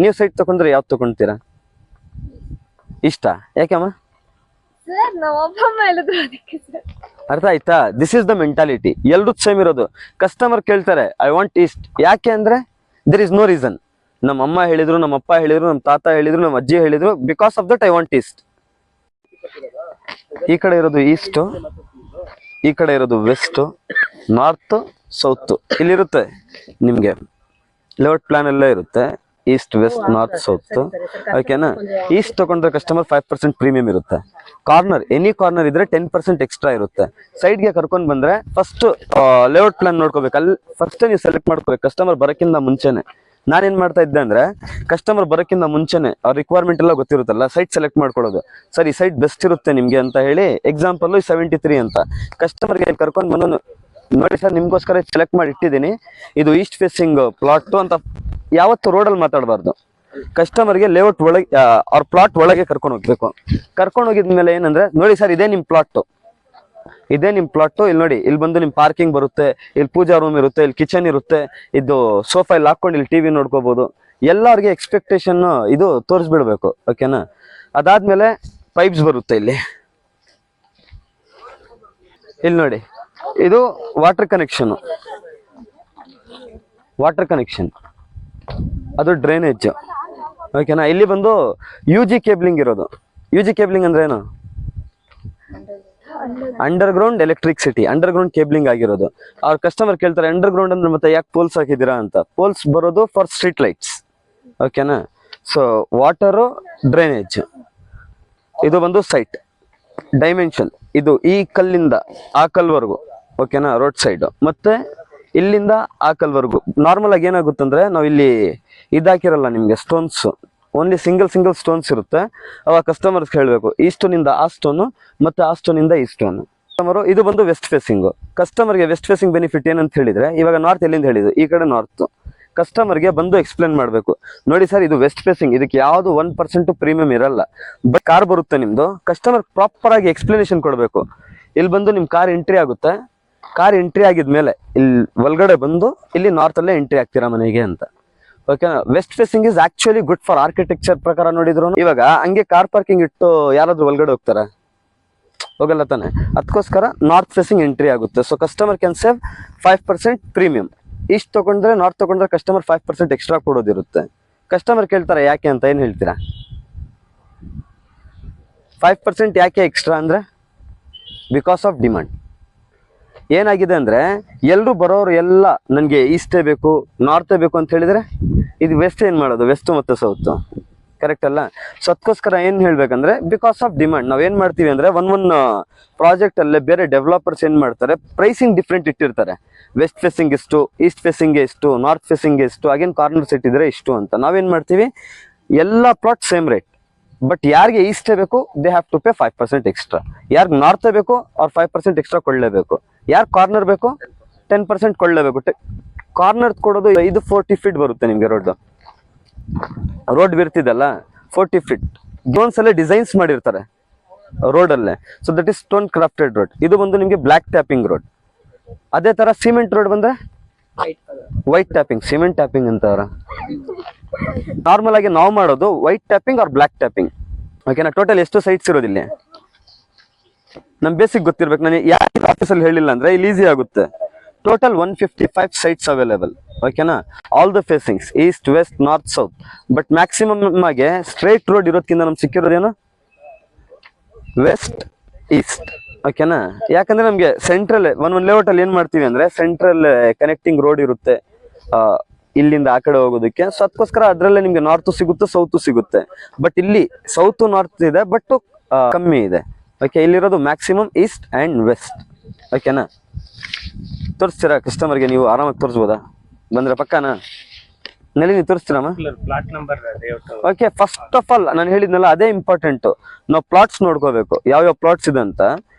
ನೀವು ಸೈಟ್ ತಗೊಂಡ್ರೆ ಯಾವ್ದು ತಗೊಂತೀರಾ? ಇಷ್ಟ ಯಾಕಮ್ಮ? ಸರ್ ನಾವು ಅಪ್ಪ ಹೇಳಿದ್ರು ಅದಕ್ಕೆ ಸರ್. ಅರ್ಥ ಆಯ್ತಾ? This is the mentality. ಎಲ್ರೂ ಸೇಮ್ ಇರೋದು. ಕಸ್ಟಮರ್ ಕೇಳ್ತಾರೆ ಐ ವಾಂಟ್ ಈಸ್ಟ್. ಯಾಕೆ ಅಂದ್ರೆ ದೇರ್ ಇಸ್ ನೋ ರೀಸನ್. ನಮ್ಮ ಅಮ್ಮ ಹೇಳಿದ್ರು, ನಮ್ಮ ಅಪ್ಪ ಹೇಳಿದ್ರು, ನಮ್ಮ ತಾತ ಹೇಳಿದ್ರು, ನಮ್ಮ ಅಜ್ಜಿ ಹೇಳಿದ್ರು, because of that I want East. ಈ ಕಡೆ ಇರೋದು ಈಸ್ಟ್, ಈ ಕಡೆ ಇರೋದು ವೆಸ್ಟ್, ನಾರ್ತ್, ಸೌತ್. ಇಲ್ಲಿರುತ್ತೆ ನಿಮ್ಗೆ ಲೇಔಟ್ ಪ್ಲಾನ್ ಎಲ್ಲ ಇರುತ್ತೆ. East, west, north, south. ಓಕೆನಾ? ಈಸ್ಟ್ ತಗೊಂಡ್ರೆ ಕಸ್ಟಮರ್ 5% ಪ್ರೀಮಿಯಂ ಇರುತ್ತೆ. ಕಾರ್ನರ್, ಎನಿ ಕಾರ್ನರ್ ಇದ್ರೆ 10% ಎಕ್ಸ್ಟ್ರಾ ಇರುತ್ತೆ. ಸೈಡ್ಗೆ ಕರ್ಕೊಂಡ್ ಬಂದ್ರೆ ಫಸ್ಟ್ ಲೇಔಟ್ ಪ್ಲಾನ್ ನೋಡ್ಕೋಬೇಕು. ಅಲ್ಲಿ ಫಸ್ಟ್ ನೀವು ಸೆಲೆಕ್ಟ್ ಮಾಡ್ಕೋಬೇಕು ಕಸ್ಟಮರ್ ಬರೋಕ್ಕಿಂತ ಮುಂಚೆನೆ. ನಾನೇನ್ ಮಾಡ್ತಾ ಇದ್ದೆ ಅಂದ್ರೆ ಕಸ್ಟಮರ್ ಬರೋಕ್ಕಿಂತ ಮುಂಚೆನೆ ಅವ್ರ ರಿಕ್ವೈರ್ಮೆಂಟ್ ಎಲ್ಲ ಗೊತ್ತಿರುತ್ತಲ್ಲ, ಸೈಟ್ ಸೆಲೆಕ್ಟ್ ಮಾಡ್ಕೊಳ್ಳೋದು. ಸರ್ ಈ ಸೈಟ್ ಬೆಸ್ಟ್ ಇರುತ್ತೆ ನಿಮ್ಗೆ ಅಂತ ಹೇಳಿ, ಎಕ್ಸಾಂಪಲ್ 73 ಅಂತ ಕಸ್ಟಮರ್ಗೆ ಕರ್ಕೊಂಡ್ ಬಂದು ನೋಡಿ ಸರ್ ನಿಮ್ಗೋಸ್ಕರ ಸೆಲೆಕ್ಟ್ ಮಾಡಿ ಇಟ್ಟಿದ್ದೀನಿ, ಇದು ಈಸ್ಟ್ ಫೇಸಿಂಗ್ ಪ್ಲಾಟ್ ಅಂತ ಯಾವತ್ತು ರೋಡಲ್ಲಿ ಮಾತಾಡಬಾರ್ದು. ಕಸ್ಟಮರ್ಗೆ ಲೇಔಟ್ ಒಳಗೆ ಅವ್ರ ಪ್ಲಾಟ್ ಒಳಗೆ ಕರ್ಕೊಂಡು ಹೋಗ್ಬೇಕು. ಕರ್ಕೊಂಡು ಹೋಗಿದ್ಮೇಲೆ ಏನಂದ್ರೆ ನೋಡಿ ಸರ್ ಇದೇ ನಿಮ್ ಪ್ಲಾಟ್, ಇದೇ ನಿಮ್ ಪ್ಲಾಟ್. ಇಲ್ಲಿ ನೋಡಿ, ಇಲ್ಲಿ ಬಂದು ನಿಮ್ ಪಾರ್ಕಿಂಗ್ ಬರುತ್ತೆ, ಇಲ್ಲಿ ಪೂಜಾ ರೂಮ್ ಇರುತ್ತೆ, ಇಲ್ಲಿ ಕಿಚನ್ ಇರುತ್ತೆ, ಇದು ಸೋಫಾ ಇಲ್ಲಿ ಹಾಕೊಂಡು ಇಲ್ಲಿ ಟಿವಿ ನೋಡ್ಕೋಬಹುದು. ಎಲ್ಲರಿಗೆ ಎಕ್ಸ್ಪೆಕ್ಟೇಷನ್ ಇದು ತೋರಿಸ್ಬಿಡ್ಬೇಕು. ಓಕೆನಾ? ಅದಾದ್ಮೇಲೆ ಪೈಪ್ಸ್ ಬರುತ್ತೆ ಇಲ್ಲಿ ನೋಡಿ, ಇದು ವಾಟರ್ ಕನೆಕ್ಷನ್, ಅದು ಡ್ರೈನೇಜ್. ಓಕೆನಾ? ಇಲ್ಲಿ ಬಂದು UG ಕೇಬ್ಲಿಂಗ್ ಇರೋದು. UG ಕೇಬ್ಲಿಂಗ್ ಅಂದ್ರೆ ಏನು? Under ground electricity, under ground cabling ಆಗಿರೋದು. ಅವ್ರ ಕಸ್ಟಮರ್ ಕೇಳ್ತಾರೆ ಅಂಡರ್ ಗ್ರೌಂಡ್ ಅಂದ್ರೆ ಮತ್ತೆ ಯಾಕೆ ಪೋಲ್ಸ್ ಹಾಕಿದ್ದೀರಾ ಅಂತ. ಪೋಲ್ಸ್ ಬರೋದು ಫಾರ್ ಸ್ಟ್ರೀಟ್ ಲೈಟ್ಸ್. ಓಕೆನಾ? So water, drainage. ಇದು ಬಂದು ಸೈಟ್ ಡೈಮೆನ್ಷನ್. ಇದು ಈ ಕಲ್ಲಿಂದ ಆ ಕಲ್ವರೆಗೂ. ಓಕೆನಾ? Road side. ಮತ್ತೆ ಇಲ್ಲಿಂದ ಆ ಕಲ್ವರೆಗೂ. ನಾರ್ಮಲ್ ಆಗಿ ಏನಾಗುತ್ತಂದ್ರೆ ನಾವು ಇಲ್ಲಿ ಇದಾಕಿರಲ್ಲ ನಿಮ್ಗೆ ಸ್ಟೋನ್ಸ್, ಓನ್ಲಿ ಸಿಂಗಲ್ ಸ್ಟೋನ್ಸ್ ಇರುತ್ತೆ. ಅವಾಗ ಕಸ್ಟಮರ್ಸ್ ಹೇಳಬೇಕು ಈ ಸ್ಟೋನಿಂದ ಆ ಸ್ಟೋನು ಮತ್ತೆ ಆ ಸ್ಟೋನಿಂದ ಈ ಸ್ಟೋನು. ಕಸ್ಟಮರು ಇದು ಬಂದು ವೆಸ್ಟ್ ಫೇಸಿಂಗ್. ಕಸ್ಟಮರ್ಗೆ ವೆಸ್ಟ್ ಫೇಸಿಂಗ್ ಬೆನಿಫಿಟ್ ಏನಂತ ಹೇಳಿದ್ರೆ, ಇವಾಗ ನಾರ್ತ್ ಎಲ್ಲಿಂದ ಹೇಳಿದ್ರು, ಈ ಕಡೆ ನಾರ್ತ್. ಕಸ್ಟಮರ್ಗೆ ಬಂದು ಎಕ್ಸ್ಪ್ಲೇನ್ ಮಾಡಬೇಕು, ನೋಡಿ ಸರ್ ಇದು ವೆಸ್ಟ್ ಫೇಸಿಂಗ್, ಇದಕ್ಕೆ ಯಾವುದು 1% ಪ್ರೀಮಿಯಂ ಇರಲ್ಲ, ಬಟ್ ಕಾರ್ ಬರುತ್ತೆ ನಿಮ್ದು. ಕಸ್ಟಮರ್ ಪ್ರಾಪರ್ ಆಗಿ ಎಕ್ಸ್ಪ್ಲನೇಷನ್ ಕೊಡಬೇಕು. ಇಲ್ಲಿ ಬಂದು ನಿಮ್ ಕಾರ್ ಎಂಟ್ರಿ ಆಗುತ್ತೆ, ಕಾರ್ ಎಂಟ್ರಿ ಆಗಿದ್ಮೇಲೆ ಇಲ್ಲಿ ಒಳಗಡೆ ಬಂದು ಇಲ್ಲಿ ನಾರ್ತ್ ಅಲ್ಲೇ ಎಂಟ್ರಿ ಆಗ್ತೀರಾ ಮನೆಗೆ ಅಂತ. ಓಕೆನಾ? West facing is actually good for architecture ಪ್ರಕಾರ ನೋಡಿದ್ರು. ಇವಾಗ ಹಂಗೆ ಕಾರ್ ಪಾರ್ಕಿಂಗ್ ಇಟ್ಟು ಯಾರಾದ್ರೂ ಒಳಗಡೆ ಹೋಗ್ತಾರ? ಹೋಗಲ್ಲ ತಾನೆ. ಅದಕ್ಕೋಸ್ಕರ ನಾರ್ತ್ ಫೇಸಿಂಗ್ ಎಂಟ್ರಿ ಆಗುತ್ತೆ. So customer can save 5% premium. East ತಗೊಂಡ್ರೆ, ನಾರ್ತ್ ತಗೊಂಡ್ರೆ ಕಸ್ಟಮರ್ 5% ಎಕ್ಸ್ಟ್ರಾ ಕೊಡೋದಿರುತ್ತೆ. ಕಸ್ಟಮರ್ ಕೇಳ್ತಾರೆ ಯಾಕೆ ಅಂತ, ಏನ್ ಹೇಳ್ತೀರಾ? 5% ಯಾಕೆ ಎಕ್ಸ್ಟ್ರಾ ಅಂದ್ರೆ ಬಿಕಾಸ್ ಆಫ್ ಡಿಮಾಂಡ್. ಏನಾಗಿದೆ ಅಂದ್ರೆ ಎಲ್ರು ಬರೋರು ಎಲ್ಲ ನನ್ಗೆ ಈಸ್ಟೇ ಬೇಕು, ನಾರ್ತೇ ಬೇಕು ಅಂತ ಹೇಳಿದ್ರೆ ಇದು ವೆಸ್ಟ್ ಏನ್ ಮಾಡೋದು, ವೆಸ್ಟ್ ಮತ್ತೆ ಸೌತ್. ಕರೆಕ್ಟ್ ಅಲ್ಲ? ಸೊ ಅದಕ್ಕೋಸ್ಕರ ಏನ್ ಹೇಳ್ಬೇಕಂದ್ರೆ ಬಿಕಾಸ್ ಆಫ್ ಡಿಮಾಂಡ್ ನಾವ್ ಏನ್ ಮಾಡ್ತೀವಿ ಅಂದ್ರೆ ಒಂದ್ ಪ್ರಾಜೆಕ್ಟ್ ಅಲ್ಲೇ ಬೇರೆ ಡೆವಲಪರ್ಸ್ ಏನ್ ಮಾಡ್ತಾರೆ, ಪ್ರೈಸಿಂಗ್ ಡಿಫ್ರೆಂಟ್ ಇಟ್ಟಿರ್ತಾರೆ. ವೆಸ್ಟ್ ಫೇಸಿಂಗ್ ಎಷ್ಟು, ಈಸ್ಟ್ ಫೇಸಿಂಗ್ ಎಷ್ಟು, ನಾರ್ತ್ ಫೇಸಿಂಗ್ ಎಷ್ಟು, ಅಗೇನ್ ಕಾರ್ನರ್ ಸೆಟ್ ಇದ್ರೆ ಇಷ್ಟು ಅಂತ. ನಾವೇನ್ ಮಾಡ್ತೀವಿ, ಎಲ್ಲ ಪ್ಲಾಟ್ ಸೇಮ್ ರೇಟ್, ಬಟ್ ಯಾರಿಗೆ ಈಸ್ಟೇ ಬೇಕು they have to pay 5% extra. ಯಾರಿಗೆ ನಾರ್ತ್ ಬೇಕು ಅವ್ರು 5% ಎಕ್ಸ್ಟ್ರಾ ಕೊಳ್ಳೇಬೇಕು. ಯಾರು ಕಾರ್ನರ್ ಬೇಕು 10% ಕೊಳ್ಳೇಬೇಕು. ಕಾರ್ನರ್ ಕೊಡೋದು ಇದು 40 ಫೀಟ್ ಬರುತ್ತೆ ನಿಮ್ಗೆ. ರೋಡ್ ಬಿರ್ತಿದಲ್ಲ 40 ಫೀಟ್ ಗೋನ್ಸ್ ಅಲ್ಲೇ ಡಿಸೈನ್ಸ್ ಮಾಡಿರ್ತಾರೆ ರೋಡ್ ಅಲ್ಲೇ. So that is stone crafted road. ಇದು ಬಂದು ನಿಮ್ಗೆ ಬ್ಲಾಕ್ ಟ್ಯಾಪಿಂಗ್ ರೋಡ್. ಅದೇ ತರ ಸಿಮೆಂಟ್ ರೋಡ್ ಬಂದ್ರೆ ವೈಟ್ ಟ್ಯಾಪಿಂಗ್, ಸಿಮೆಂಟ್ ಟ್ಯಾಪಿಂಗ್ ಅಂತ ಅವ್ರ. ನಾರ್ಮಲ್ ಆಗಿ ನಾವು ಮಾಡೋದು white topping or black topping. ಓಕೆನಾ? ಟೋಟಲ್ ಎಷ್ಟು ಸೈಟ್ಸ್ ಇರೋದಿಲ್ಲ ನಮ್ ಬೇಸಿಕ್ ಗೊತ್ತಿರ್ಬೇಕು. ನಾನು ಯಾಕೆ ಆಫೀಸಲ್ಲಿ ಹೇಳಿಲ್ಲ ಅಂದ್ರೆ ಇಲ್ಲಿ ಈಸಿ ಆಗುತ್ತೆ. Total 155 sites available. ಓಕೆನಾ? All the facings east, west, north, south. But maximum ಆಗಿ ಸ್ಟ್ರೇಟ್ ರೋಡ್ ಇರೋದ್ಕಿಂತ ನಮ್ಗೆ ಸಿಕ್ಕಿರೋದೇನು ವೆಸ್ಟ್, ಈಸ್ಟ್. ಓಕೆನಾ? ಯಾಕಂದ್ರೆ ನಮ್ಗೆ ಸೆಂಟ್ರಲ್ ಒಂದ್ ಲೇಔಟ್ ಅಲ್ಲಿ ಏನ್ ಮಾಡ್ತೀವಿ ಅಂದ್ರೆ ಸೆಂಟ್ರಲ್ ಕನೆಕ್ಟಿಂಗ್ ರೋಡ್ ಇರುತ್ತೆ ಇಲ್ಲಿಂದ ಆ ಕಡೆ ಹೋಗೋದಕ್ಕೆ. ಸೊ ಅದಕ್ಕೋಸ್ಕರ ಅದ್ರಲ್ಲೇ ನಿಮ್ಗೆ ನಾರ್ತ್ ಸಿಗುತ್ತೆ, ಸೌತ್ ಸಿಗುತ್ತೆ. ಬಟ್ ಇಲ್ಲಿ ಸೌತ್ ನಾರ್ತ್ ಇದೆ, ಬಟ್ ಕಮ್ಮಿ ಇದೆ. ಓಕೆ? ಇಲ್ಲಿರೋದು ಮ್ಯಾಕ್ಸಿಮಮ್ ಈಸ್ಟ್ ಅಂಡ್ ವೆಸ್ಟ್. ಓಕೆನಾ? ತೋರಿಸ್ತೀರಾ ಕಸ್ಟಮರ್ಗೆ? ನೀವು ಆರಾಮಾಗಿ ತೋರಿಸ್ಬೋದಾ? ಬಂದ್ರೆ ಪಕ್ಕನಾ ನಳಿನಿ ತೋರಿಸ್ತೀರಮ್ಮ? ಓಕೆ. ಫಸ್ಟ್ ಆಫ್ ಆಲ್ ನಾನು ಹೇಳಿದ್ನಲ್ಲ ಅದೇ ಇಂಪಾರ್ಟೆಂಟ್. ನಾವು ಪ್ಲಾಟ್ಸ್ ನೋಡ್ಕೋಬೇಕು, ಯಾವ್ಯಾವ ಪ್ಲಾಟ್ಸ್ ಇದೆ ಅಂತ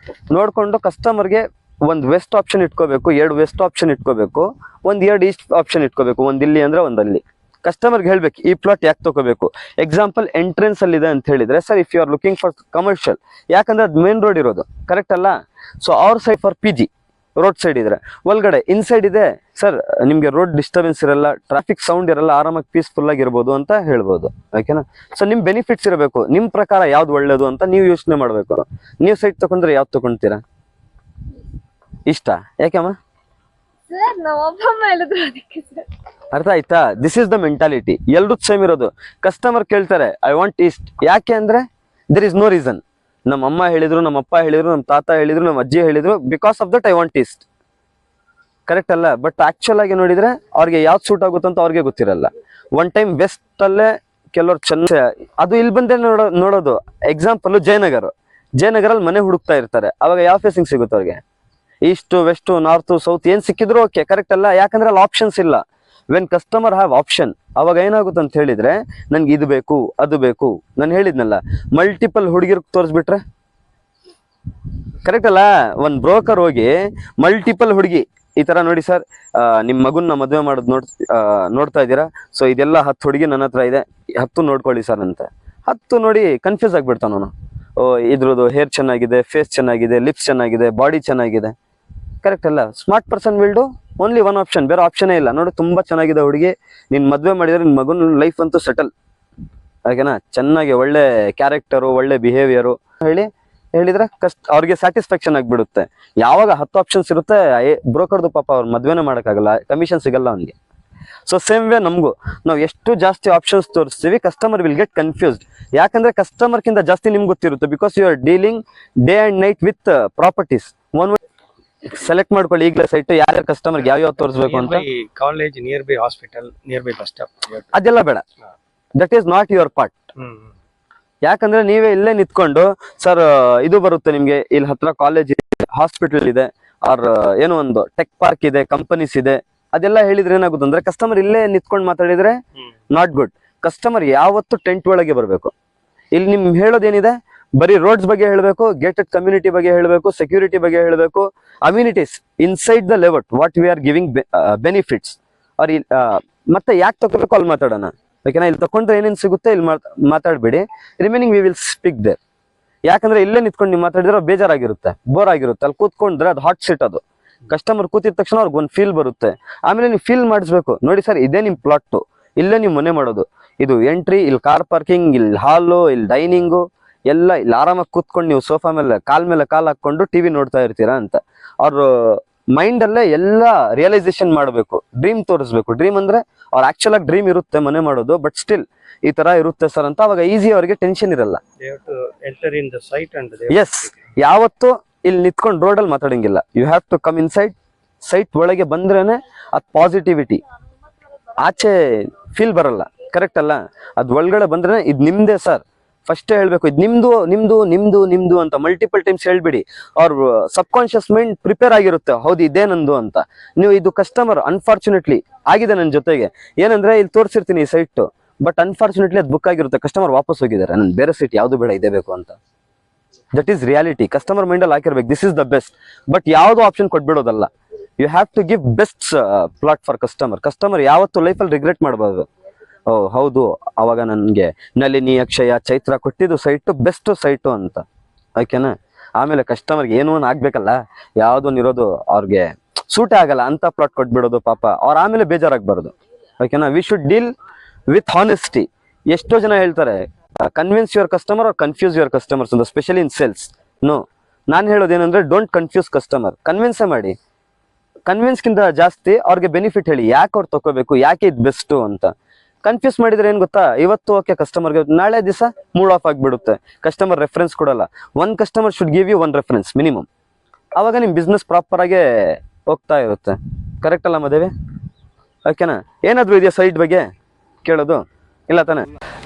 ನೋಡ್ಕೊಂಡು ಕಸ್ಟಮರ್ಗೆ ಒಂದ್ ವೆಸ್ಟ್ ಆಪ್ಷನ್ ಇಟ್ಕೋಬೇಕು, 2 ವೆಸ್ಟ್ ಆಪ್ಷನ್ ಇಟ್ಕೋಬೇಕು, 2 ಈಸ್ಟ್ ಆಪ್ಷನ್ ಇಟ್ಕೋಬೇಕು. ಒಂದ್ ಇಲ್ಲಿ ಅಂದ್ರೆ ಒಂದಲ್ಲಿ. ಕಸ್ಟಮರ್ಗೆ ಹೇಳ್ಬೇಕು ಈ ಪ್ಲಾಟ್ ಯಾಕೆ ತಗೋಬೇಕು. ಎಕ್ಸಾಂಪಲ್ ಎಂಟ್ರೆನ್ಸ್ ಅಲ್ಲಿ ಇದೆ ಅಂತ ಹೇಳಿದ್ರೆ, sir if you are looking for commercial, ಯಾಕಂದ್ರೆ ಅದು ಮೇನ್ ರೋಡ್ ಇರೋದು. ಕರೆಕ್ಟ್ ಅಲ್ಲ? ಸೊ ಅವ್ರ side for PG, road side ಇದ್ರೆ. ಒಳಗಡೆ ಇನ್ಸೈಡ್ ಇದೆ ಸರ್, ನಿಮ್ಗೆ ರೋಡ್ ಡಿಸ್ಟರ್ಬೆನ್ಸ್ ಇರಲ್ಲ, ಟ್ರಾಫಿಕ್ ಸೌಂಡ್ ಇರಲ್ಲ, ಆರಾಮಾಗಿ ಪೀಸ್ಫುಲ್ ಆಗಿ ಇರ್ಬೋದು ಅಂತ ಹೇಳ್ಬೋದು. ಓಕೆನಾ? ಸೊ ನಿಮ್ ಬೆನಿಫಿಟ್ಸ್ ಇರಬೇಕು, ನಿಮ್ ಪ್ರಕಾರ ಯಾವ್ದು ಒಳ್ಳೇದು ಅಂತ ನೀವು ಯೋಚನೆ ಮಾಡ್ಬೇಕು. ನೀವು ಸೈಟ್ ತಗೊಂಡ್ರೆ ಯಾವ್ದು ತಗೊಂತೀರಾ? ಇಷ್ಟ ಯಾಕೆಮ್ಮ? ಸರ್ ನಮ್ಮ ಅಪ್ಪ ಅಮ್ಮ ಹೇಳಿದ್ರು ಅದಕ್ಕೆ ಸರ್. ಅರ್ಥ ಆಯ್ತಾ? This is the mentality. ಎಲ್ರೂ ಸೇಮ್ ಇರೋದು. ಕಸ್ಟಮರ್ ಕೇಳ್ತಾರೆ ಐ ವಾಂಟ್ ಈಸ್ಟ್, ಯಾಕೆ ಅಂದ್ರೆ ದೇರ್ ಇಸ್ ನೋ ರೀಸನ್. ನಮ್ಮ ಅಮ್ಮ ಹೇಳಿದ್ರು, ನಮ್ಮ ಅಪ್ಪ ಹೇಳಿದ್ರು, ನಮ್ಮ ತಾತ ಹೇಳಿದ್ರು, ನಮ್ಮ ಅಜ್ಜಿ ಹೇಳಿದ್ರು, because of that I want East. Correct ಅಲ್ಲ? ಬಟ್ ಆಕ್ಚುಲ್ ಆಗಿ ನೋಡಿದ್ರೆ ಅವ್ರಿಗೆ ಯಾವ್ದು ಸೂಟ್ ಆಗುತ್ತೆ ಅಂತ ಅವ್ರಿಗೆ ಗೊತ್ತಿರಲ್ಲ. ಒನ್ ಟೈಮ್ ವೆಸ್ಟ್ ಅಲ್ಲೇ ಕೆಲವ್ರು ಅದು ಇಲ್ಲಿ ಬಂದೇ ನೋಡೋದು. ಎಕ್ಸಾಂಪಲ್ ಜಯನಗರಲ್ಲಿ ಮನೆ ಹುಡುಕ್ತಾ ಇರ್ತಾರೆ. ಅವಾಗ ಯಾವ ಫೇಸಿಂಗ್ ಸಿಗುತ್ತೆ ಅವ್ರಿಗೆ? ಈಸ್ಟ್, ವೆಸ್ಟ್, ನಾರ್ತ್, ಸೌತ್ ಏನ್ ಸಿಕ್ಕಿದ್ರು ಓಕೆ. ಕರೆಕ್ಟ್ ಅಲ್ಲ? ಯಾಕಂದ್ರೆ ಅಲ್ಲಿ ಆಪ್ಷನ್ಸ್ ಇಲ್ಲ. ವೆನ್ ಕಸ್ಟಮರ್ ಹ್ಯಾವ್ ಆಪ್ಷನ್, ಅವಾಗ ಏನಾಗುತ್ತೆ ಅಂತ ಹೇಳಿದ್ರೆ ನನ್ಗೆ ಇದು ಬೇಕು, ಅದು ಬೇಕು. ನಾನು ಹೇಳಿದ್ನಲ್ಲ, ಮಲ್ಟಿಪಲ್ ಹುಡುಗಿರ್ ತೋರಿಸ್ಬಿಟ್ರೆ ಕರೆಕ್ಟ್ ಅಲ್ಲ? ಒಂದ್ ಬ್ರೋಕರ್ ಹೋಗಿ ಮಲ್ಟಿಪಲ್ ಹುಡುಗಿ ಈ ತರ ನೋಡಿ ಸರ್, ನಿಮ್ ಮಗುನ್ನ ಮದುವೆ ಮಾಡೋದು ನೋಡ್ತಾ ಇದ್ದೀರಾ, ಸೊ ಇದೆಲ್ಲ 10 ಹುಡುಗಿ ನನ್ನ ಹತ್ರ ಇದೆ, 10 ನೋಡ್ಕೊಳ್ಳಿ ಸರ್ ಅಂತ. 10 ನೋಡಿ ಕನ್ಫ್ಯೂಸ್ ಆಗ್ಬಿಡ್ತಾನ ಅವನು. ಓ ಇದ್ರದ್ದು ಹೇರ್ ಚೆನ್ನಾಗಿದೆ, ಫೇಸ್ ಚೆನ್ನಾಗಿದೆ, ಲಿಪ್ಸ್ ಚೆನ್ನಾಗಿದೆ, ಬಾಡಿ ಚೆನ್ನಾಗಿದೆ. ಕರೆಕ್ಟ್ ಅಲ್ಲ? Smart person will do only one option, ಬೇರೆ ಆಪ್ಷನೇ ಇಲ್ಲ. ನೋಡಿ ತುಂಬಾ ಚೆನ್ನಾಗಿದೆ ಹುಡುಗಿ, ನಿನ್ ಮದ್ವೆ ಮಾಡಿದ್ರೆ ನಿನ್ ಮಗನ ಲೈಫ್ ಅಂತೂ ಸೆಟಲ್. ಹಾಗೇನಾ? ಚೆನ್ನಾಗಿ ಒಳ್ಳೆ ಕ್ಯಾರೆಕ್ಟರು, ಒಳ್ಳೆ ಬಿಹೇವಿಯರು ಹೇಳಿದ್ರೆ ಅವ್ರಿಗೆ ಸ್ಯಾಟಿಸ್ಫ್ಯಾಕ್ಷನ್ ಆಗ್ಬಿಡುತ್ತೆ. ಯಾವಾಗ 10 ಆಪ್ಷನ್ಸ್ ಇರುತ್ತೆ, ಬ್ರೋಕರ್ದು ಪಾಪ ಅವ್ರ ಮದ್ವೆನೇ ಮಾಡೋಕ್ಕಾಗಲ್ಲ, ಕಮಿಷನ್ ಸಿಗಲ್ಲ ಅವನಿಗೆ. ಸೊ ಸೇಮ್ ವೇ ನಮಗೂ ನಾವು ಎಷ್ಟು ಜಾಸ್ತಿ ಆಪ್ಷನ್ಸ್ ತೋರಿಸ್ತೀವಿ, ಕಸ್ಟಮರ್ ವಿಲ್ ಗೆಟ್ ಕನ್ಫ್ಯೂಸ್ಡ್. ಯಾಕಂದ್ರೆ ಕಸ್ಟಮರ್ಕಿಂತ ಜಾಸ್ತಿ ನಿಮ್ಗೆ ಗೊತ್ತಿರುತ್ತೆ, because you are dealing day and night with properties. Select ಮಾಡ್ಕೊಳ್ಳಿ ಈಗಲೇ ಸೈಟ್, ಯಾರ್ಯಾರು ಕಸ್ಟಮರ್ಗೆ ಯಾವ ತೋರಿಸ್ಬೇಕು ಅಂತ. College, near by hospital, near by bus stop, ಅದೆಲ್ಲ ಬೇಡ. That is not your part. ಯಾಕಂದ್ರೆ ನೀವೇ ಇಲ್ಲೇ ನಿಂತ್ಕೊಂಡು ಸರ್ ಇದು ಬರುತ್ತೆ ನಿಮ್ಗೆ, ಇಲ್ಲಿ ಹತ್ರ ಕಾಲೇಜ್ ಇದೆ, ಹಾಸ್ಪಿಟಲ್ ಇದೆ, ಆರ್ ಏನೋ ಒಂದು ಟೆಕ್ ಪಾರ್ಕ್ ಇದೆ, ಕಂಪನೀಸ್ ಇದೆ, ಅದೆಲ್ಲ ಹೇಳಿದ್ರೆ ಏನಾಗುತ್ತೆ ಅಂದ್ರೆ ಕಸ್ಟಮರ್ ಇಲ್ಲೇ ನಿಂತ್ಕೊಂಡು ಮಾತಾಡಿದ್ರೆ ನಾಟ್ ಗುಡ್. ಕಸ್ಟಮರ್ ಯಾವತ್ತು ಟೆಂಟ್ ಒಳಗೆ ಬರಬೇಕು. ಇಲ್ಲಿ ನಿಮ್ ಹೇಳೋದೇನಿದೆ, ಬರೀ ರೋಡ್ಸ್ ಬಗ್ಗೆ ಹೇಳಬೇಕು, ಗೇಟೆಡ್ ಕಮ್ಯುನಿಟಿ ಬಗ್ಗೆ ಹೇಳಬೇಕು, ಸೆಕ್ಯೂರಿಟಿ ಬಗ್ಗೆ ಹೇಳಬೇಕು, amenities inside the layout what we are giving benefits. ಅವ್ರ ಮತ್ತೆ ಯಾಕೆ ತಗೋಬೇಕು ಅಲ್ಲಿ ಮಾತಾಡೋಣ. ಓಕೆನಾ? ಇಲ್ಲಿ ತಕೊಂಡ್ರೆ ಏನೇನು ಸಿಗುತ್ತೆ ಇಲ್ಲಿ ಮಾತಾಡ್ಬೇಡಿ. Remaining we will speak there. ಯಾಕಂದ್ರೆ ಇಲ್ಲೇ ನಿಂತ್ಕೊಂಡು ನೀವು ಮಾತಾಡಿದ್ರೆ ಬೇಜಾರಾಗಿರುತ್ತೆ, ಬೋರ್ ಆಗಿರುತ್ತೆ. ಅಲ್ಲಿ ಕೂತ್ಕೊಂಡ್ರೆ ಅದು ಹಾಟ್ ಸೀಟ್. ಅದು ಕಸ್ಟಮರ್ ಕೂತಿದ ತಕ್ಷಣ ಅವ್ರಿಗೆ ಒಂದು ಫೀಲ್ ಬರುತ್ತೆ. ಆಮೇಲೆ ನೀವು ಫೀಲ್ ಮಾಡಿಸ್ಬೇಕು, ನೋಡಿ ಸರ್ ಇದೇ ನಿಮ್ ಪ್ಲಾಟ್, ಇಲ್ಲೇ ನೀವು ಮನೆ ಮಾಡೋದು, ಇದು ಎಂಟ್ರಿ, ಇಲ್ಲಿ ಕಾರ್ ಪಾರ್ಕಿಂಗ್, ಇಲ್ಲಿ ಹಾಲು, ಇಲ್ಲಿ ಡೈನಿಂಗು ಎಲ್ಲ, ಇಲ್ಲಿ ಆರಾಮಾಗಿ ಕೂತ್ಕೊಂಡು ನೀವು ಸೋಫಾ ಮೇಲೆ ಕಾಲ್ ಹಾಕೊಂಡು ಟಿವಿ ನೋಡ್ತಾ ಇರ್ತೀರಾ ಅಂತ ಅವ್ರ ಮೈಂಡ್ ಅಲ್ಲೇ ಎಲ್ಲ ರಿಯಲೈಸೇಷನ್ ಮಾಡಬೇಕು. ಡ್ರೀಮ್ ತೋರಿಸ್ಬೇಕು. ಡ್ರೀಮ್ ಅಂದ್ರೆ ಅವ್ರ ಆಕ್ಚುಲ್ ಆಗಿ ಡ್ರೀಮ್ ಇರುತ್ತೆ ಮನೆ ಮಾಡೋದು, ಬಟ್ ಸ್ಟಿಲ್ ಈ ತರ ಇರುತ್ತೆ ಸರ್ ಅಂತ. ಅವಾಗ ಈಸಿ ಅವ್ರಿಗೆ ಟೆನ್ಷನ್ ಇರಲ್ಲ. ಎಸ್, ಯಾವತ್ತು ಇಲ್ಲಿ ನಿಂತ್ಕೊಂಡು ರೋಡಲ್ಲಿ ಮಾತಾಡಂಗಿಲ್ಲ. You have to come in site ಒಳಗೆ ಬಂದ್ರೇನೆ ಅದ್ ಪಾಸಿಟಿವಿಟಿ, ಆಚೆ ಫೀಲ್ ಬರಲ್ಲ. ಕರೆಕ್ಟ್ ಅಲ್ಲ? ಅದ್ ಒಳಗಡೆ ಬಂದ್ರೆ ಇದು ನಿಮ್ದೇ ಸರ್, ಫಸ್ಟ್ ಹೇಳ್ಬೇಕು, ಇದು ನಿಮ್ದು ನಿಮ್ದು ನಿಮ್ದು ನಿಮ್ದು ಅಂತ ಮಲ್ಟಿಪಲ್ ಟೈಮ್ಸ್ ಹೇಳ್ಬಿಡಿ. ಅವ್ರ ಸಬ್ ಕಾನ್ಶಿಯಸ್ ಮೈಂಡ್ ಪ್ರಿಪೇರ್ ಆಗಿರುತ್ತೆ, ಹೌದು ಇದೇ ನಂದು ಅಂತ. ನೀವು ಇದು ಕಸ್ಟಮರ್ ಅನ್ಫಾರ್ಚುನೇಟ್ಲಿ ಆಗಿದೆ ನನ್ನ ಜೊತೆಗೆ. ಏನಂದ್ರೆ ಇಲ್ಲಿ ತೋರಿಸಿರ್ತೀನಿ ಈ ಸೈಟ್, ಬಟ್ ಅನ್ಫಾರ್ಚುನೇಟ್ಲಿ ಅದು ಬುಕ್ ಆಗಿರುತ್ತೆ, ಕಸ್ಟಮರ್ ವಾಪಸ್ ಹೋಗಿದ್ದಾರೆ, ನನ್ ಬೇರೆ ಸೀಟ್ ಯಾವ್ದು ಬೇಡ ಇದೇ ಬೇಕು ಅಂತ. That is reality. Customer mind ಅಲ್ಲಿ ಹಾಕಿರ್ಬೇಕು this is the best, but ಯಾವ್ದು ಆಪ್ಷನ್ ಕೊಟ್ಬಿಡೋದಲ್ಲ. You have to give best plot for customer ಯಾವತ್ತು ಲೈಫಲ್ಲಿ ರಿಗ್ರೆಟ್ ಮಾಡಬಾರ್ದು. ಓ ಹೌದು, ಅವಾಗ ನನ್ಗೆ ನಳಿನಿ, ಅಕ್ಷಯ, ಚೈತ್ರ ಕೊಟ್ಟಿದ್ದು ಸೈಟು ಬೆಸ್ಟ್ ಸೈಟು ಅಂತ. ಓಕೆನಾ? ಆಮೇಲೆ ಕಸ್ಟಮರ್ಗೆ ಏನೋ ಒಂದು ಆಗ್ಬೇಕಲ್ಲ, ಯಾವ್ದೊಂದು ಇರೋದು ಅವ್ರಿಗೆ ಸೂಟೇ ಆಗಲ್ಲ ಅಂತ ಪ್ಲಾಟ್ ಕೊಟ್ಬಿಡೋದು ಪಾಪ. ಅವ್ರು ಆಮೇಲೆ ಬೇಜಾರಾಗಬಾರ್ದು. ಓಕೆನಾ? We should deal with honesty. ಎಷ್ಟೋ ಜನ ಹೇಳ್ತಾರೆ convince your customer or confuse your customers ಅಂತ, ಸ್ಪೆಷಲಿ ಇನ್ ಸೇಲ್ಸ್. ನೋ, ನಾನು ಹೇಳೋದೇನಂದ್ರೆ ಡೋಂಟ್ ಕನ್ಫ್ಯೂಸ್ ಕಸ್ಟಮರ್, ಕನ್ವಿನ್ಸೇ ಮಾಡಿ. ಕನ್ವಿನ್ಸ್ಗಿಂತ ಜಾಸ್ತಿ ಅವ್ರಿಗೆ ಬೆನಿಫಿಟ್ ಹೇಳಿ, ಯಾಕೆ ಅವ್ರು ತಗೋಬೇಕು, ಯಾಕೆ ಇದು ಬೆಸ್ಟು ಅಂತ. ಕನ್ಫ್ಯೂಸ್ ಮಾಡಿದ್ರೆ ಏನ್ ಗೊತ್ತಾ, ಇವತ್ತು ಓಕೆ ಕಸ್ಟಮರ್ಗೆ, ನಾಳೆ ದಿವಸ ಮೂಡ್ ಆಫ್ ಆಗಿಬಿಡುತ್ತೆ, ಕಸ್ಟಮರ್ ರೆಫರೆನ್ಸ್ ಕೊಡಲ್ಲ. One customer should give you one reference minimum. ಅವಾಗ ನಿಮ್ ಬಿಸ್ನೆಸ್ ಪ್ರಾಪರ್ ಆಗಿ ಹೋಗ್ತಾ ಇರುತ್ತೆ. ಕರೆಕ್ಟ್ ಅಲ್ಲ ಮದುವೆ? ಓಕೆನಾ? ಏನಾದ್ರು ಇದೆಯಾ ಸೈಟ್ ಬಗ್ಗೆ ಕೇಳೋದು? ಇಲ್ಲ ತಾನೆ?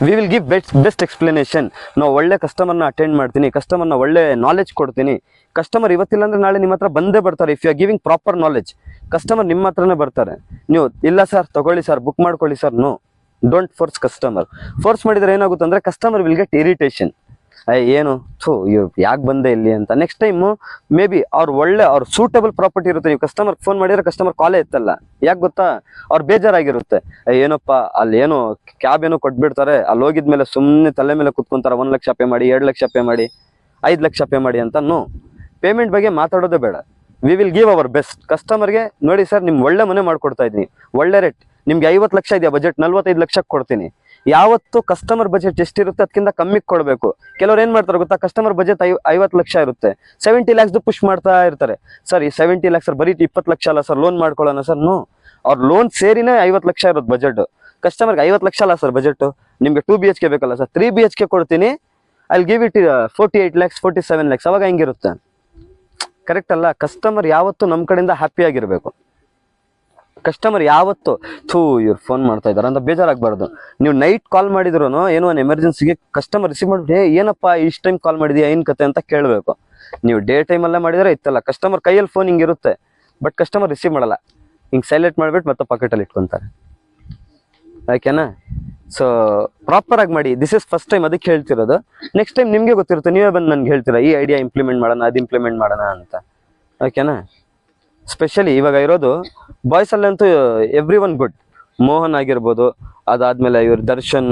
We will give best explanation. ನಾವು ಒಳ್ಳೆ ಕಸ್ಟಮರ್ನ ಅಟೆಂಡ್ ಮಾಡ್ತೀನಿ, ಕಸ್ಟಮರ್ನ ಒಳ್ಳೆ ನಾಲೆಜ್ ಕೊಡ್ತೀನಿ. ಕಸ್ಟಮರ್ ಇವತ್ತಿಲ್ಲ ಅಂದ್ರೆ ನಾಳೆ ನಿಮ್ಮ ಹತ್ರ ಬಂದೇ ಬರ್ತಾರೆ. If you are giving proper knowledge, customer ನಿಮ್ಮ ಹತ್ರನೇ ಬರ್ತಾರೆ. ನೀವು ಇಲ್ಲ ಸರ್ ತಗೊಳ್ಳಿ ಸರ್, ಬುಕ್ ಮಾಡ್ಕೊಳ್ಳಿ sir, no, don't force customer. Force ಮಾಡಿದ್ರೆ ಏನಾಗುತ್ತೆ ಅಂದ್ರೆ ಕಸ್ಟಮರ್ ವಿಲ್ ಗೆಟ್ ಇರಿಟೇಷನ್. ಏನು ಯಾಕೆ ಬಂದೆ ಇಲ್ಲಿ ಅಂತ. ನೆಕ್ಸ್ಟ್ ಟೈಮ್ ಮೇ ಬಿ ಅವ್ರ ಸೂಟಬಲ್ ಪ್ರಾಪರ್ಟಿ ಇರುತ್ತೆ, ನೀವು ಕಸ್ಟಮರ್ ಫೋನ್ ಮಾಡಿದ್ರೆ ಕಸ್ಟಮರ್ ಕಾಲೇ ಎತ್ತಲ್ಲ. ಯಾಕೆ ಗೊತ್ತಾ, ಅವ್ರು ಬೇಜಾರಾಗಿರುತ್ತೆ. ಏನಪ್ಪ ಅಲ್ಲಿ ಏನೋ ಕ್ಯಾಬ್ ಏನೋ ಕೊಟ್ಬಿಡ್ತಾರೆ, ಅಲ್ಲಿ ಹೋಗಿದ್ಮೇಲೆ ಸುಮ್ಮನೆ ತಲೆ ಮೇಲೆ ಕುತ್ಕೊಂತಾರೆ, 1 ಲಕ್ಷ ಪೇ ಮಾಡಿ, 2 ಲಕ್ಷ ಪೇ ಮಾಡಿ, 5 ಲಕ್ಷ ಪೇ ಮಾಡಿ ಅಂತ. ನೋ, ಪೇಮೆಂಟ್ ಬಗ್ಗೆ ಮಾತಾಡೋದೇ ಬೇಡ. We will give hour best ಕಸ್ಟಮರ್ಗೆ. ನೋಡಿ ಸರ್, ನಿಮ್ಗೆ ಒಳ್ಳೆ ಮನೆ ಮಾಡ್ಕೊಡ್ತಾ ಇದ್ದೀನಿ, ಒಳ್ಳೆ ರೇಟ್. ನಿಮ್ಗೆ 50 ಲಕ್ಷ ಇದೆಯಾ ಬಜೆಟ್, 45 ಲಕ್ಷಕ್ಕೆ ಕೊಡ್ತೀನಿ. ಯಾವತ್ತು ಕಸ್ಟಮರ್ ಬಜೆಟ್ ಎಷ್ಟಿರುತ್ತೆ ಅದಕ್ಕಿಂತ ಕಮ್ಮಿ ಕೊಡಬೇಕು. ಕೆಲವ್ರು ಏನ್ ಮಾಡ್ತಾರೆ ಗೊತ್ತಾ, ಕಸ್ಟಮರ್ ಬಜೆಟ್ 50 ಲಕ್ಷ ಇರುತ್ತೆ, 70 ಲ್ಯಾಕ್ಸ್ ಪುಷ್ ಮಾಡ್ತಾ ಇರ್ತಾರೆ. ಸರ್ ಈ 70 ಲ್ಯಾಕ್ಸ್ ಸರ್ ಬರೀ 20 ಲಕ್ಷ ಅಲ್ಲ ಸರ್, ಲೋನ್ ಮಾಡ್ಕೊಳ್ಳೋಣ ಸರ್. ನೋ, ಅವ್ರ ಲೋನ್ ಸೇರಿನೇ 50 ಲಕ್ಷ ಇರೋದು ಬಜೆಟ್. ಕಸ್ಟಮರ್ಗೆ 50 ಲಕ್ಷ ಅಲ್ಲ ಸರ್ ಬಜೆಟ್, ನಿಮ್ಗೆ 2 BHK ಬೇಕಲ್ಲ ಸರ್, 3 BHK ಕೊಡ್ತೀನಿ, I give it 48 lakhs 47 lakhs. ಅವಾಗ ಹೆಂಗಿರುತ್ತೆ? ಕರೆಕ್ಟ್ ಅಲ್ಲ? ಕಸ್ಟಮರ್ ಯಾವತ್ತು ನಮ್ಮ ಕಡೆಯಿಂದ ಹ್ಯಾಪಿ ಆಗಿರ್ಬೇಕು. ಕಸ್ಟಮರ್ ಯಾವತ್ತು ಇವ್ರು ಫೋನ್ ಮಾಡ್ತಾ ಇದಾರೆ ಅಂತ ಬೇಜಾರಾಗಬಾರ್ದು. ನೀವು ನೈಟ್ ಕಾಲ್ ಮಾಡಿದ್ರು ಏನೋ ಒಂದು ಎಮರ್ಜೆನ್ಸಿಗೆ ಕಸ್ಟಮರ್ ರಿಸೀವ್ ಮಾಡಿ, ಏನಪ್ಪ ಇಷ್ಟು ಟೈಮ್ ಕಾಲ್ ಮಾಡಿದ್ಯಾ, ಏನ್ ಕತೆ ಅಂತ ಕೇಳಬೇಕು. ನೀವು ಡೇ ಟೈಮಲ್ಲೇ ಮಾಡಿದ್ರೆ ಇತ್ತಲ್ಲ, ಕಸ್ಟಮರ್ ಕೈಯಲ್ಲಿ ಫೋನ್ ಹಿಂಗೆ ಇರುತ್ತೆ, ಬಟ್ ಕಸ್ಟಮರ್ ರಿಸೀವ್ ಮಾಡಲ್ಲ, ಹಿಂಗೆ ಸೈಲೆಂಟ್ ಮಾಡಿಬಿಟ್ಟು ಮತ್ತೆ ಪಾಕೆಟಲ್ಲಿ ಇಟ್ಕೊತಾರೆ. ಓಕೆನಾ? ಸೊ ಪ್ರಾಪರ್ ಆಗಿ ಮಾಡಿ. ದಿಸ್ ಇಸ್ ಫಸ್ಟ್ ಟೈಮ್, ಅದಕ್ಕೆ ಹೇಳ್ತಿರೋದು. ನೆಕ್ಸ್ಟ್ ಟೈಮ್ ನಿಮಗೆ ಗೊತ್ತಿರುತ್ತೆ, ನೀವೇ ಬಂದು ನನ್ಗೆ ಹೇಳ್ತೀರಾ ಈ ಐಡಿಯಾ ಇಂಪ್ಲಿಮೆಂಟ್ ಮಾಡೋಣ, ಅದು ಇಂಪ್ಲಿಮೆಂಟ್ ಮಾಡೋಣ ಅಂತ. ಓಕೆನಾ? ಸ್ಪೆಷಲಿ ಇವಾಗ ಇರೋದು ಬಾಯ್ಸ್ ಅಲ್ಲಂತೂ ಎವ್ರಿ ಒನ್ ಗುಡ್. ಮೋಹನ್ ಆಗಿರ್ಬೋದು, ಅದಾದ್ಮೇಲೆ ಇವ್ರು ದರ್ಶನ್,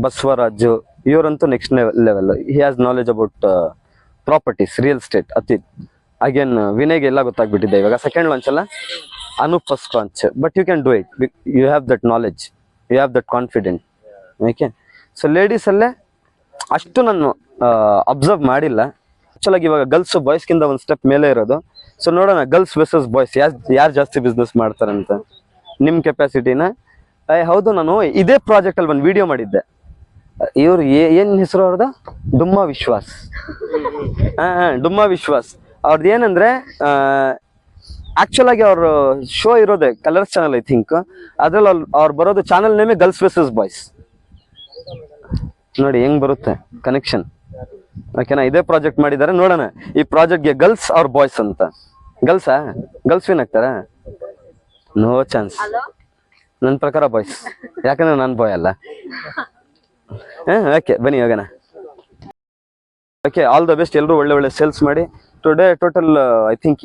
ಬಸವರಾಜು, ಇವರಂತೂ next level. He has knowledge about properties, real estate. Again ವಿನಯ್ಗೆ ಎಲ್ಲ ಗೊತ್ತಾಗ್ಬಿಟ್ಟಿದೆ ಇವಾಗ. ಸೆಕೆಂಡ್ ಲಾಂಚ್ ಅಲ್ಲ, Anoop first launch. But you can do it, you have that knowledge, you have that confident. Okay. So ಲೇಡೀಸಲ್ಲೇ ಅಷ್ಟು ನಾನು ಅಬ್ಸರ್ವ್ ಮಾಡಿಲ್ಲ. ಆಕ್ಚುಲಾಗಿ ಇವಾಗ ಗರ್ಲ್ಸ್ ಬಾಯ್ಸ್ಗಿಂತ ಒಂದು ಸ್ಟೆಪ್ ಮೇಲೆ ಇರೋದು. ಸೊ ನೋಡೋಣ ಗರ್ಲ್ಸ್ ವರ್ಸಸ್ ಬಾಯ್ಸ್ ಯಾರು ಜಾಸ್ತಿ ಬಿಸ್ನೆಸ್ ಮಾಡ್ತಾರಂತ. ನಿಮ್ಮ ಕೆಪಾಸಿಟಿನ. ಹೌದು, ನಾನು ಇದೇ ಪ್ರಾಜೆಕ್ಟಲ್ಲಿ ಒಂದು ವಿಡಿಯೋ ಮಾಡಿದ್ದೆ. ಇವ್ರು ಏನು ಹೆಸರು ಅವ್ರದ್ದು? ಡುಮ್ಮಾ ವಿಶ್ವಾಸ್. ಡುಮ್ಮಾ ವಿಶ್ವಾಸ್ ಅವ್ರದ್ದು ಏನಂದ್ರೆ, ಆಕ್ಚುಲ್ ಆಗಿ ಅವ್ರ ಶೋ ಇರೋದೆ ಕಲರ್ಸ್ ಚಾನಲ್, ಐ ಥಿಂಕ್. ಅದ್ರಲ್ಲಿ ಅವ್ರು ಬರೋದು ಚಾನಲ್ ನೇಮೇ ಗರ್ಲ್ಸ್ ವರ್ಸಸ್ ಬಾಯ್ಸ್. ನೋಡಿ ಹೆಂಗ್ ಬರುತ್ತೆ ಕನೆಕ್ಷನ್. ಓಕೆನಾ? ಇದೇ ಪ್ರಾಜೆಕ್ಟ್ ಮಾಡಿದ್ದಾರೆ. ನೋಡೋಣ ಈ ಪ್ರಾಜೆಕ್ಟ್ಗೆ ಗರ್ಲ್ಸ್ ಅವ್ರ ಬಾಯ್ಸ್ ಅಂತ. ಗರ್ಲ್ಸ್ ವಿನ್ ಆಗ್ತಾರ? No chance. ನನ್ನ ಪ್ರಕಾರ ಬಾಯ್ಸ್, ಯಾಕಂದ್ರೆ ನಾನು ಬಾಯ್ ಅಲ್ಲ. ಓಕೆ, ಬನ್ನಿ ಹೋಗೋಣ. Okay, all the best. ಎಲ್ಲರೂ ಒಳ್ಳೆ ಒಳ್ಳೆ ಸೇಲ್ಸ್ ಮಾಡಿ. Today total I think